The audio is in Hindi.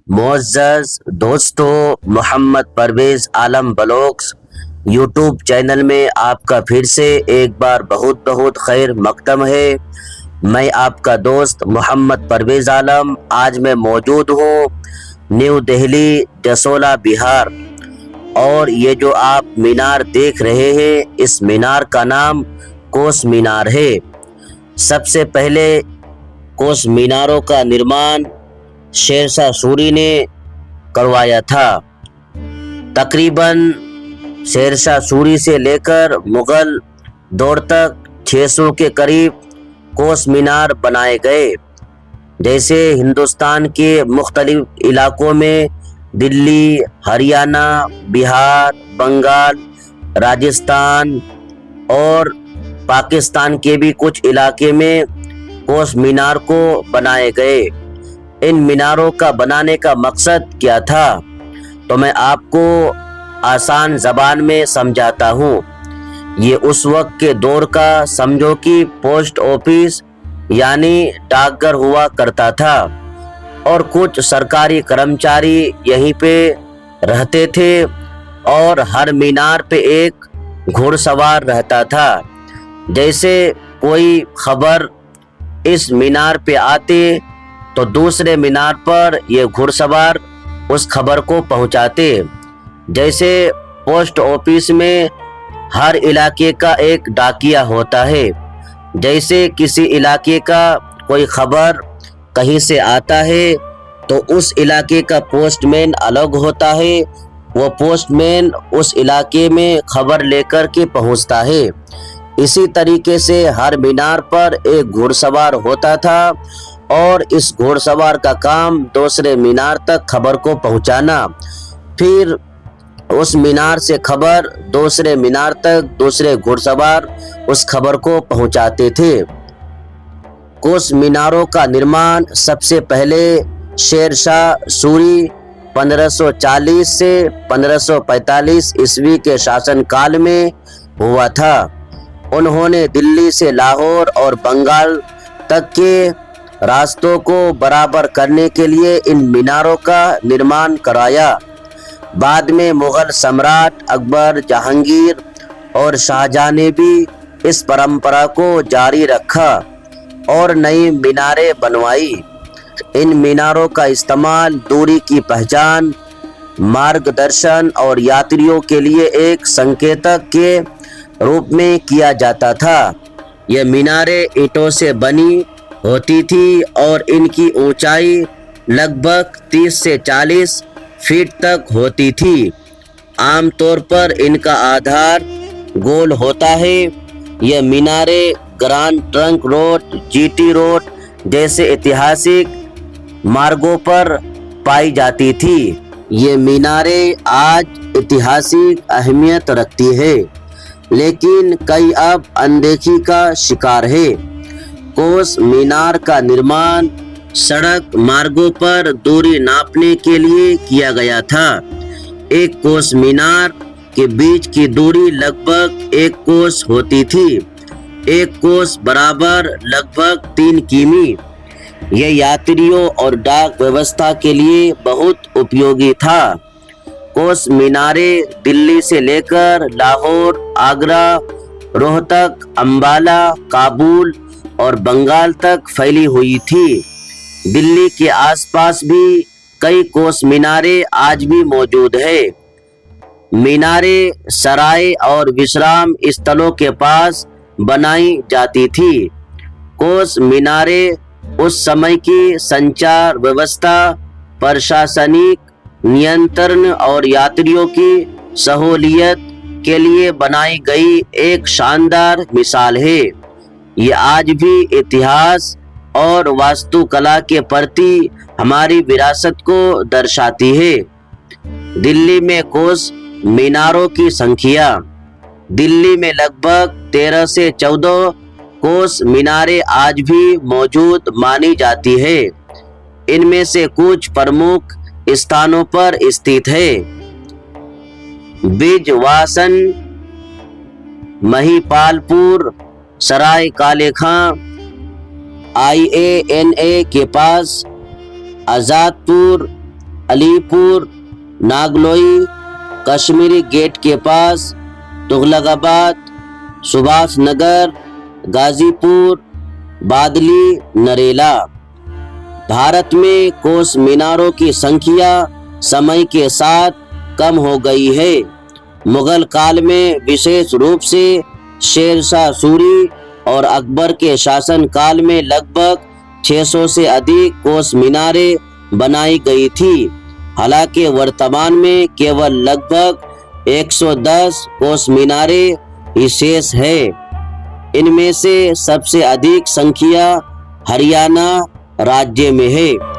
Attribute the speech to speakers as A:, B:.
A: मुअज़्ज़ज़ दोस्तों, मोहम्मद परवेज़ आलम ब्लॉग्स यूट्यूब चैनल में आपका फिर से एक बार बहुत बहुत खैर मकदम है। मैं आपका दोस्त मोहम्मद परवेज़ आलम आज मैं मौजूद हूँ न्यू दिल्ली जसोला बिहार। और ये जो आप मीनार देख रहे हैं, इस मीनार का नाम कोस मीनार है। सबसे पहले कोस मीनारों का निर्माण शेरशाह सूरी ने करवाया था। तकरीबन शेरशाह सूरी से लेकर मुगल दौर तक 600 के करीब कोस मीनार बनाए गए। जैसे हिंदुस्तान के मुख्तलिफ इलाकों में दिल्ली, हरियाणा, बिहार, बंगाल, राजस्थान और पाकिस्तान के भी कुछ इलाके में कोस मीनार को बनाए गए। इन मीनारों का बनाने का मकसद क्या था, तो मैं आपको आसान ज़बान में समझाता हूँ। ये उस वक्त के दौर का समझो कि पोस्ट ऑफिस यानी डाकघर हुआ करता था और कुछ सरकारी कर्मचारी यहीं पे रहते थे और हर मीनार पे एक घुड़सवार रहता था। जैसे कोई खबर इस मीनार पे आते तो दूसरे मीनार पर ये घुड़सवार उस खबर को पहुंचाते। जैसे पोस्ट ऑफिस में हर इलाके का एक डाकिया होता है। जैसे किसी इलाके का कोई खबर कहीं से आता है तो उस इलाके का पोस्टमैन अलग होता है। वो पोस्टमैन उस इलाके में खबर लेकर के पहुंचता है। इसी तरीके से हर मीनार पर एक घुड़सवार होता था और इस घुड़सवार का काम दूसरे मीनार तक खबर को पहुंचाना। फिर उस मीनार से खबर दूसरे मीनार तक दूसरे घुड़सवार उस खबर को पहुंचाते थे। कोस मीनारों का निर्माण सबसे पहले शेरशाह सूरी 1540 से 1545 ईस्वी के शासनकाल में हुआ था। उन्होंने दिल्ली से लाहौर और बंगाल तक के रास्तों को बराबर करने के लिए इन मीनारों का निर्माण कराया। बाद में मुगल सम्राट अकबर, जहांगीर और शाहजहां ने भी इस परंपरा को जारी रखा और नई मीनारें बनवाई। इन मीनारों का इस्तेमाल दूरी की पहचान, मार्गदर्शन और यात्रियों के लिए एक संकेतक के रूप में किया जाता था। ये मीनारें ईंटों से बनी होती थी और इनकी ऊंचाई लगभग 30 से 40 फीट तक होती थी। आमतौर पर इनका आधार गोल होता है। यह मीनारें grand trunk road, GT road जैसे ऐतिहासिक मार्गों पर पाई जाती थी। ये मीनारें आज ऐतिहासिक अहमियत रखती है, लेकिन कई अब अनदेखी का शिकार है। कोस मीनार का निर्माण सड़क मार्गों पर दूरी नापने के लिए किया गया था। एक कोस मीनार के बीच की दूरी लगभग 1 कोस होती थी। 1 कोस बराबर लगभग 3 किमी। यह यात्रियों और डाक व्यवस्था के लिए बहुत उपयोगी था। कोस मीनारें दिल्ली से लेकर लाहौर, आगरा, रोहतक, अंबाला, काबुल और बंगाल तक फैली हुई थी। दिल्ली के आसपास भी कई कोस मीनारें आज भी मौजूद है। मीनारें सराय और विश्राम स्थलों के पास बनाई जाती थी। कोस मीनारें उस समय की संचार व्यवस्था, प्रशासनिक नियंत्रण और यात्रियों की सहूलियत के लिए बनाई गई एक शानदार मिसाल है। ये आज भी इतिहास और वास्तुकला के प्रति हमारी विरासत को दर्शाती है। दिल्ली में कोस मीनारों की संख्या। दिल्ली में लगभग 13 से 14 कोस मीनारें आज भी मौजूद मानी जाती है। इनमें से कुछ प्रमुख स्थानों पर स्थित है। बिजवासन, महिपालपुर, सराय काले खां, IANA के पास, आजादपुर, अलीपुर, नागलोई, कश्मीरी गेट के पास, तुगलकाबाद, सुभाष नगर, गाजीपुर, बादली, नरेला। भारत में कोस मीनारों की संख्या समय के साथ कम हो गई है। मुगल काल में विशेष रूप से शेरशाह सूरी और अकबर के शासन काल में लगभग 600 से अधिक कोस मीनारें बनाई गई थी। हालांकि वर्तमान में केवल लगभग 110 कोस मीनारें ही शेष है। इनमें से सबसे अधिक संख्या हरियाणा राज्य में है।